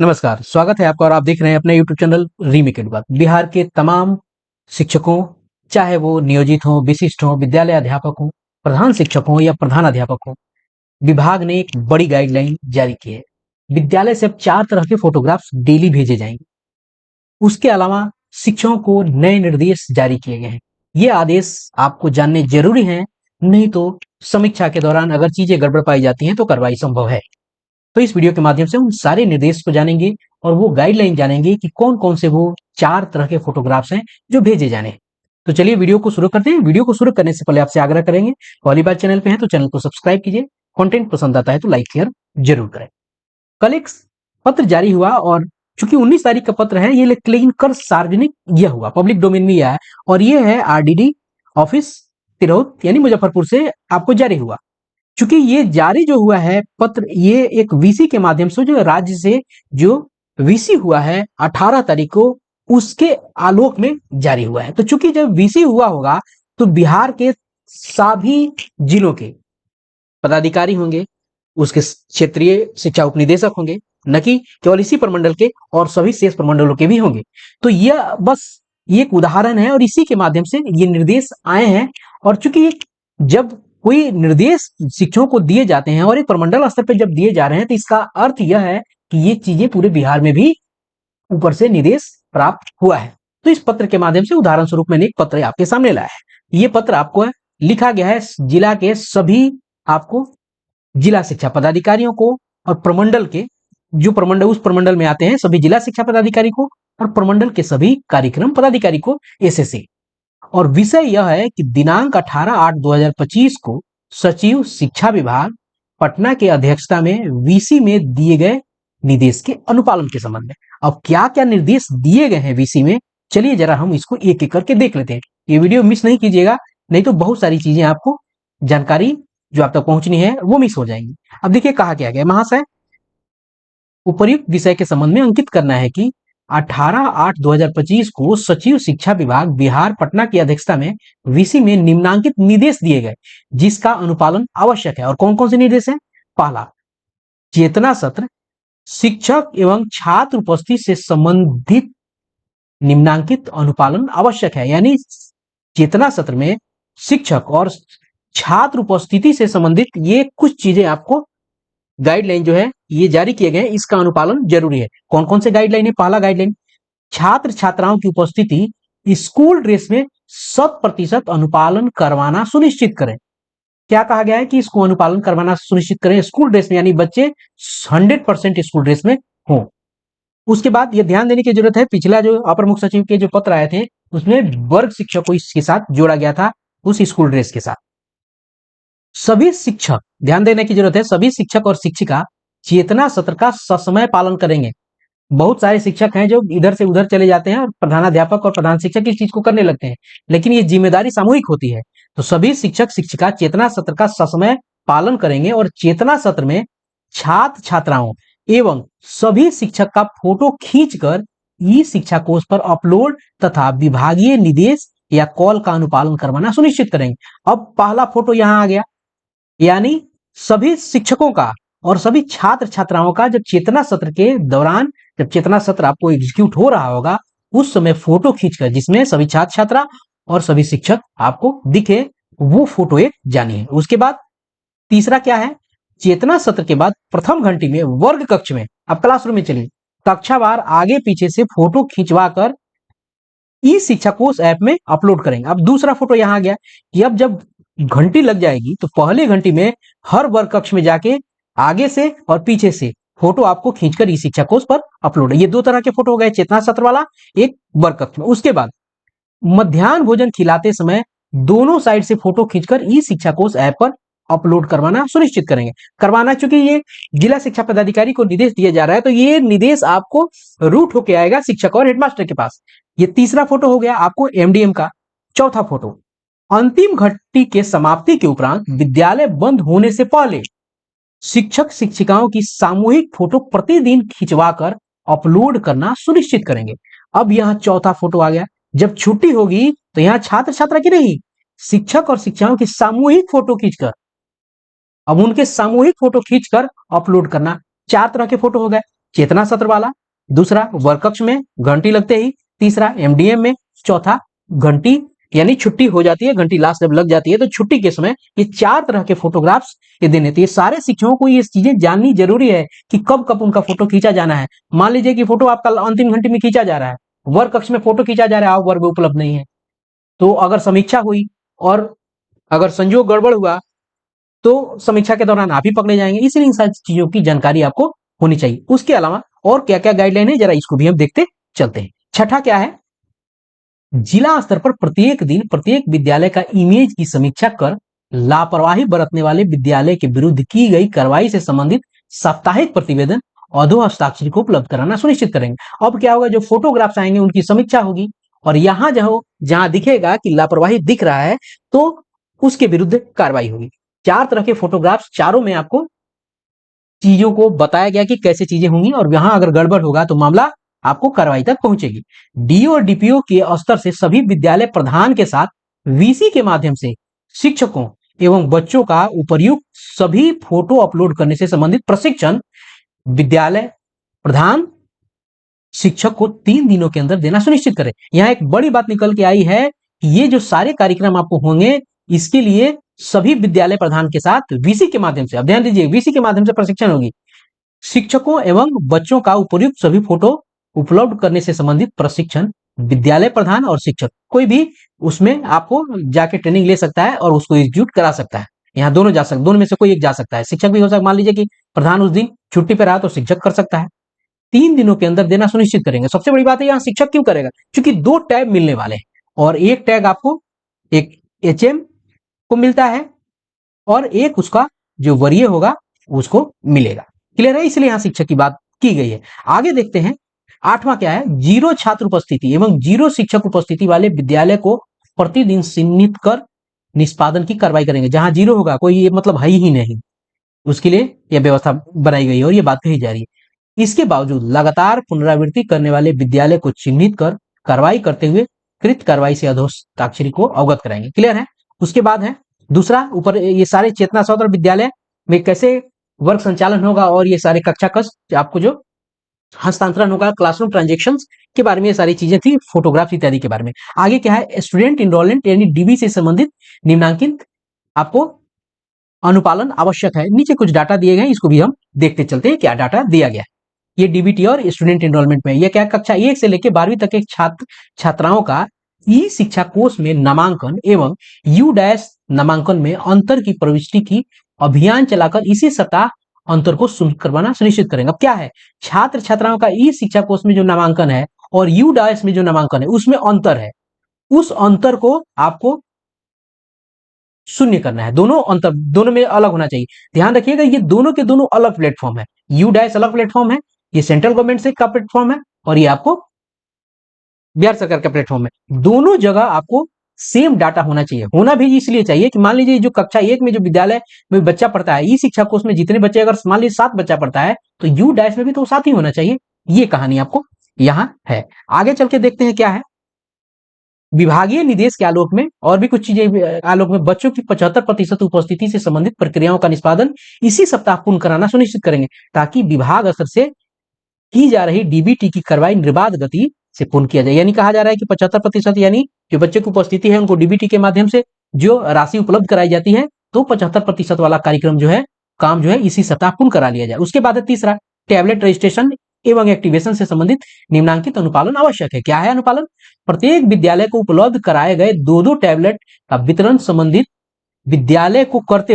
नमस्कार, स्वागत है आपका और आप देख रहे हैं अपने यूट्यूब चैनल रीमेक एड बात। बिहार के तमाम शिक्षकों, चाहे वो नियोजित हों, विशिष्ट हों, विद्यालय अध्यापक हों, प्रधान शिक्षक हों या प्रधान अध्यापक हों, विभाग ने एक बड़ी गाइडलाइन जारी की है। विद्यालय से अब 4 तरह के फोटोग्राफ्स डेली भेजे जाएंगे। उसके अलावा शिक्षकों को नए निर्देश जारी किए गए हैं। ये आदेश आपको जानने जरूरी हैं, नहीं तो समीक्षा के दौरान अगर चीजें गड़बड़ पाई जाती हैं तो कार्रवाई संभव है। तो इस वीडियो के माध्यम से उन सारे निर्देश को जानेंगे और वो गाइडलाइन जानेंगे कि कौन कौन से वो 4 तरह के फोटोग्राफ्स हैं जो भेजे जाने हैं। तो चलिए वीडियो को शुरू करते हैं। वीडियो को शुरू करने से पहले आपसे आग्रह करेंगे, पहली बार चैनल पे हैं तो चैनल को सब्सक्राइब कीजिए, कंटेंट पसंद आता है तो लाइक शेयर जरूर करें। कल एक पत्र जारी हुआ और चूंकि 19 तारीख का पत्र है, ये लेकिन कर सार्वजनिक यह हुआ, पब्लिक डोमेन में यह है और ये है आरडीडी ऑफिस तिरहुत यानी मुजफ्फरपुर से आपको जारी हुआ। चूंकि ये जारी जो हुआ है पत्र, ये एक वीसी के माध्यम से जो राज्य से जो वीसी हुआ है 18 तारीख को, उसके आलोक में जारी हुआ है। तो चूंकि जब वीसी हुआ होगा तो बिहार के सभी जिलों के पदाधिकारी होंगे, उसके क्षेत्रीय शिक्षा उपनिदेशक होंगे, न कि केवल इसी प्रमंडल के, और सभी शेष प्रमंडलों के भी होंगे। तो यह बस ये एक उदाहरण है और इसी के माध्यम से ये निर्देश आए हैं। और चूंकि जब कोई निर्देश शिक्षकों को दिए जाते हैं और एक प्रमंडल स्तर पर जब दिए जा रहे हैं तो इसका अर्थ यह है कि ये चीजें पूरे बिहार में भी ऊपर से निर्देश प्राप्त हुआ है। तो इस पत्र के माध्यम से उदाहरण स्वरूप मैंने एक पत्र आपके सामने लाया है। ये पत्र आपको लिखा गया है जिला के सभी आपको जिला शिक्षा पदाधिकारियों को और प्रमंडल के जो प्रमंडल उस प्रमंडल में आते हैं सभी जिला शिक्षा पदाधिकारी को और प्रमंडल के सभी कार्यक्रम पदाधिकारी को एसएसए। और विषय यह है कि दिनांक 18/8/2025 को सचिव शिक्षा विभाग पटना के अध्यक्षता में वीसी में दिए गए निर्देश के अनुपालन के संबंध में। अब क्या क्या निर्देश दिए गए हैं वीसी में, चलिए जरा हम इसको एक एक करके देख लेते हैं। ये वीडियो मिस नहीं कीजिएगा, नहीं तो बहुत सारी चीजें आपको जानकारी जो आप तक पहुंचनी है वो मिस हो जाएंगी। अब देखिए कहा क्या गया, महाशय उपर्युक्त विषय के संबंध में अंकित करना है कि 18/8/2025 को सचिव शिक्षा विभाग बिहार पटना की अध्यक्षता में वीसी में निम्नांकित निर्देश दिए गए जिसका अनुपालन आवश्यक है। और कौन कौन से निर्देश हैं? पहला, चेतना सत्र शिक्षक एवं छात्र उपस्थिति से संबंधित निम्नांकित अनुपालन आवश्यक है। यानी चेतना सत्र में शिक्षक और छात्र उपस्थिति से संबंधित ये कुछ चीजें आपको गाइडलाइन जो है ये जारी किए गए, इसका अनुपालन जरूरी है। कौन कौन से गाइडलाइन है? पहला गाइडलाइन, छात्र छात्राओं की उपस्थिति स्कूल ड्रेस में 100% अनुपालन करवाना सुनिश्चित करें। क्या कहा गया है कि इसको अनुपालन करवाना सुनिश्चित करें स्कूल ड्रेस में, यानी बच्चे 100% स्कूल ड्रेस में हो। उसके बाद ये ध्यान देने की जरूरत है, पिछला जो अपर मुख्य सचिव के जो पत्र आए थे उसमें वर्ग शिक्षक को इसके साथ जोड़ा गया था, उस स्कूल ड्रेस के साथ। सभी शिक्षक, ध्यान देने की जरूरत है, सभी शिक्षक और शिक्षिका चेतना सत्र का ससमय पालन करेंगे। बहुत सारे शिक्षक हैं जो इधर से उधर चले जाते हैं और प्रधानाध्यापक और प्रधान शिक्षक इस चीज को करने लगते हैं, लेकिन ये जिम्मेदारी सामूहिक होती है। तो सभी शिक्षक शिक्षिका चेतना सत्र का ससमय पालन करेंगे और चेतना सत्र में छात्र छात्राओं एवं सभी शिक्षक का फोटो खींचकर ई शिक्षा कोष पर अपलोड तथा विभागीय निर्देश या कॉल का अनुपालन करवाना सुनिश्चित करेंगे। अब पहला फोटो यहां आ गया, यानी सभी शिक्षकों का और सभी छात्र छात्राओं का जब चेतना सत्र के दौरान, जब चेतना सत्र आपको एग्जीक्यूट हो रहा होगा उस समय फोटो खींचकर जिसमें सभी छात्र छात्रा और सभी शिक्षक आपको दिखे, वो फोटो एक जानिए। उसके बाद तीसरा क्या है, चेतना सत्र के बाद प्रथम घंटी में वर्ग कक्ष में, अब क्लासरूम में चलिए, कक्षावार आगे पीछे से फोटो खिंचवा कर ई शिक्षा कोष ऐप में अपलोड करेंगे। अब दूसरा फोटो यहां आ गया कि अब जब घंटी लग जाएगी तो पहले घंटी में हर वर्ग कक्ष में जाके आगे से और पीछे से फोटो आपको खींचकर ई शिक्षा कोष पर अपलोड है। ये दो तरह के फोटो हो गए, चेतना सत्र वाला, एक वर्ग कक्ष में। उसके बाद मध्याह्न भोजन खिलाते समय दोनों साइड से फोटो खींचकर ई शिक्षा कोष ऐप पर अपलोड करवाना सुनिश्चित करेंगे। करवाना, चूंकि ये जिला शिक्षा पदाधिकारी को निर्देश दिया जा रहा है तो ये निर्देश आपको रूट होके आएगा शिक्षक और हेडमास्टर के पास। ये तीसरा फोटो हो गया आपको एमडीएम का। चौथा फोटो, अंतिम घंटी के समाप्ति के उपरांत विद्यालय बंद होने से पहले शिक्षक शिक्षिकाओं की सामूहिक फोटो प्रतिदिन खिंचवाकर अपलोड करना सुनिश्चित करेंगे। अब यहाँ चौथा फोटो आ गया, जब छुट्टी होगी तो यहाँ छात्र छात्रा की नहीं, शिक्षक और शिक्षिकाओं की सामूहिक फोटो खींचकर, अब उनके सामूहिक फोटो खींचकर अपलोड करना। चार तरह के फोटो हो गए, चेतना सत्र वाला, दूसरा वर्ग कक्ष में घंटी लगते ही, तीसरा एमडीएम में, चौथा घंटी यानी छुट्टी हो जाती है, घंटी लास्ट जब लग जाती है तो छुट्टी के समय ये 4 तरह के फोटोग्राफ्स ये देने थे। ये सारे शिक्षकों को ये चीजें जाननी जरूरी है कि कब कब उनका फोटो खींचा जाना है। मान लीजिए कि फोटो आपका अंतिम घंटे में खींचा जा रहा है, वर्ग कक्ष में फोटो खींचा जा रहा है, वर्ग उपलब्ध नहीं है, तो अगर समीक्षा हुई और अगर संजोग गड़बड़ हुआ तो समीक्षा के दौरान आप ही पकड़े जाएंगे। इसलिए इन सारी चीजों की जानकारी आपको होनी चाहिए। उसके अलावा और क्या क्या गाइडलाइन है, जरा इसको भी हम देखते चलते हैं। छठा क्या है, जिला स्तर पर प्रत्येक दिन प्रत्येक विद्यालय का इमेज की समीक्षा कर लापरवाही बरतने वाले विद्यालय के विरुद्ध की गई कार्रवाई से संबंधित साप्ताहिक प्रतिवेदन अधो हस्ताक्षर को उपलब्ध कराना सुनिश्चित करेंगे। अब क्या होगा, जो फोटोग्राफ्स आएंगे उनकी समीक्षा होगी और यहां जहां दिखेगा कि लापरवाही दिख रहा है तो उसके विरुद्ध कार्रवाई होगी। 4 तरह के फोटोग्राफ्स, चारों में आपको चीजों को बताया गया कि कैसे चीजें होंगी और यहां अगर गड़बड़ होगा तो मामला आपको कार्रवाई तक पहुंचेगी। डीओ और डीपीओ के स्तर से सभी विद्यालय प्रधान के साथ वीसी के माध्यम से शिक्षकों एवं बच्चों का उपर्युक्त सभी फोटो अपलोड करने से संबंधित प्रशिक्षण विद्यालय प्रधान शिक्षक को 3 दिनों के अंदर देना सुनिश्चित करें। यहां एक बड़ी बात निकल के आई है कि ये जो सारे कार्यक्रम आपको होंगे इसके लिए सभी विद्यालय प्रधान के साथ वीसी के माध्यम से, अब ध्यान दीजिए, वीसी के माध्यम से प्रशिक्षण होगी। शिक्षकों एवं बच्चों का उपर्युक्त सभी फोटो उपलब्ध करने से संबंधित प्रशिक्षण विद्यालय प्रधान और शिक्षक, कोई भी उसमें आपको जाके ट्रेनिंग ले सकता है और उसको एग्जीक्यूट करा सकता है। यहाँ दोनों जा सकते, दोनों में से कोई एक जा सकता है। शिक्षक भी हो सकता है, मान लीजिए कि प्रधान उस दिन छुट्टी पर रहा तो शिक्षक कर सकता है। 3 दिनों के अंदर देना सुनिश्चित करेंगे। सबसे बड़ी बात है यहाँ शिक्षक क्यों करेगा, क्योंकि 2 टैग मिलने वाले हैं और एक टैग आपको एक एचएम को मिलता है और एक उसका जो वरीय होगा उसको मिलेगा। क्लियर है, इसलिए यहां शिक्षक की बात की गई है। आगे देखते हैं 8वां क्या है, 0 छात्र उपस्थिति एवं 0 शिक्षक उपस्थिति वाले विद्यालय को प्रतिदिन चिन्हित कर निष्पादन की कार्रवाई करेंगे। जहां 0 होगा, कोई ये मतलब है ही नहीं, उसके लिए यह व्यवस्था बनाई गई है और ये बात कही जा रही है। इसके बावजूद लगातार पुनरावृत्ति करने वाले विद्यालय को चिन्हित कर कार्रवाई करते हुए कृत कार्रवाई से अधोहस्ताक्षरी को अवगत कराएंगे। क्लियर है। उसके बाद है दूसरा, ऊपर ये सारे चेतना सदन विद्यालय में कैसे वर्क संचालन होगा और ये सारे कक्षा कक्ष आपको जो हस्तांतरण होगा, क्लासरूम ट्रांजेक्शंस के बारे में ये सारी चीजें थी, फोटोग्राफ इत्यादि के बारे में। आगे क्या है, स्टूडेंट इनरोलमेंट यानी डीबी से संबंधित निम्नांकित आपको अनुपालन आवश्यक है। नीचे कुछ डाटा दिए गए, इसको भी हम देखते चलते हैं क्या डाटा दिया गया है। ये डीबीटी और स्टूडेंट इनरोलमेंट में ये क्या, कक्षा 1 से लेकर 12वीं तक के छात्र छात्राओं का ई शिक्षा कोष में नामांकन एवं यू डैश नामांकन में अंतर की प्रविष्टि की अभियान चलाकर इसी सप्ताह अंतर को करवाना सुनिश्चित करेंगे। अब क्या है, छात्र छात्राओं का ई शिक्षा कोष में जो नामांकन है और यू डैश में जो नामांकन है उसमें अंतर है, उस अंतर को आपको शून्य करना है। दोनों अंतर, दोनों में अलग होना चाहिए। ध्यान रखिएगा, ये दोनों के दोनों अलग प्लेटफॉर्म है। यू डैश अलग प्लेटफॉर्म है, ये सेंट्रल गवर्नमेंट से का प्लेटफॉर्म है और ये आपको बिहार सरकार का प्लेटफॉर्म है। दोनों जगह आपको सेम डाटा होना चाहिए। होना भी इसलिए चाहिए कि मान लीजिए जो कक्षा 1 में जो विद्यालय में बच्चा पढ़ता है, ई शिक्षा कोष में जितने बच्चे, अगर मान लीजिए 7 बच्चा पढ़ता है तो यू डैश में भी तो 7 ही होना चाहिए। ये कहानी आपको यहां है। आगे चल के देखते हैं क्या है, विभागीय निर्देश के आलोक में और भी कुछ चीजें आलोक में बच्चों की 75% उपस्थिति से संबंधित प्रक्रियाओं का निष्पादन इसी सप्ताह पूर्ण कराना सुनिश्चित करेंगे, ताकि विभाग स्तर से की जा रही डीबीटी की कार्रवाई निर्बाध गति से पूर्ण किया जाए। यानी कहा जा रहा है कि 75% यानी जो बच्चे की उपस्थिति है उनको डीबीटी के माध्यम से जो राशि उपलब्ध कराई जाती है, तो 75% वाला कार्यक्रम जो है, काम जो है इसी सप्ताह पूर्ण करा लिया जाए। उसके बाद है तीसरा, टैबलेट रजिस्ट्रेशन एवं एक्टिवेशन से संबंधित निम्नांकित अनुपालन आवश्यक है। क्या है अनुपालन, प्रत्येक विद्यालय को उपलब्ध कराए गए 2-2 टैबलेट का वितरण संबंधित विद्यालय को करते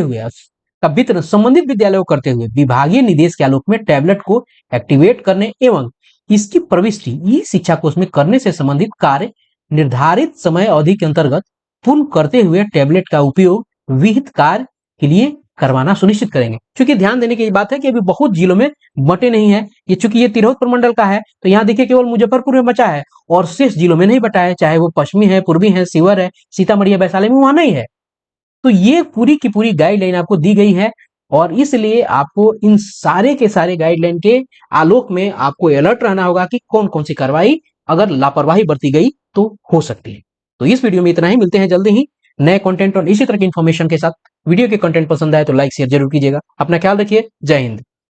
हुए विभागीय निर्देश के आलोक में टैबलेट को एक्टिवेट करने एवं इसकी प्रविष्टि ई शिक्षा कोष में करने से संबंधित कार्य निर्धारित समय अवधि के अंतर्गत पूर्ण करते हुए टैबलेट का उपयोग विहित कार्य के लिए करवाना सुनिश्चित करेंगे। क्योंकि ध्यान देने की बात है कि अभी बहुत जिलों में बटे नहीं है ये, चूंकि ये तिरहुत प्रमंडल का है तो यहाँ देखिए केवल मुजफ्फरपुर में बचा है और शेष जिलों में नहीं बटा है, चाहे वो पश्चिमी है, पूर्वी है, शिवर है, सीतामढ़ी है, वैशाली में, वहां नहीं है। तो ये पूरी की पूरी गाइडलाइन आपको दी गई है और इसलिए आपको इन सारे के सारे गाइडलाइन के आलोक में आपको अलर्ट रहना होगा कि कौन कौन सी कार्रवाई अगर लापरवाही बरती गई तो हो सकती है। तो इस वीडियो में इतना ही, मिलते हैं जल्दी ही नए कंटेंट और इसी तरह की इन्फॉर्मेशन के साथ। वीडियो के कंटेंट पसंद आए तो लाइक शेयर जरूर कीजिएगा। अपना ख्याल रखिए। जय हिंद।